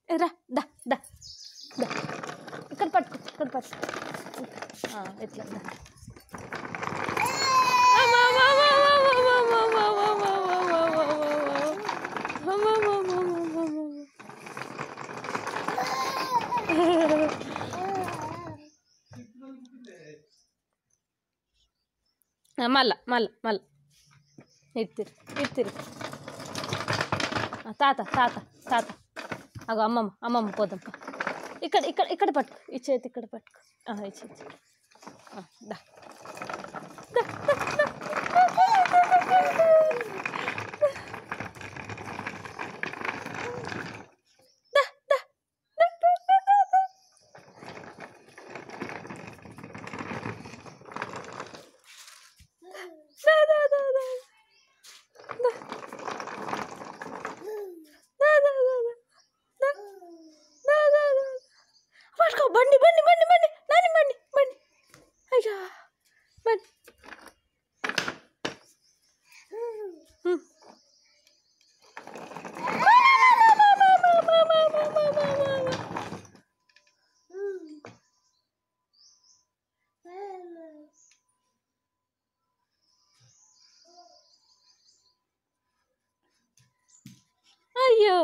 రా దా దా దా ఇక్కడ పట్టుకో ఇక్కడ పట్టుకో ఇట్లా దా మళ్ళా మళ్ళా మళ్ళా ఇటు తిరుగు తాత తాత తాత అగో అమ్మమ్మ అమ్మమ్మ పోదాం ఇక్కడ ఇక్కడ ఇక్కడ పట్టుకో ఈ చేతి ఇక్కడ పట్టుకో ఈ చేతి దా పట్టుకో బండి బండి బండి బండి నాని బండి బండి అయ్యా బండి అయ్యో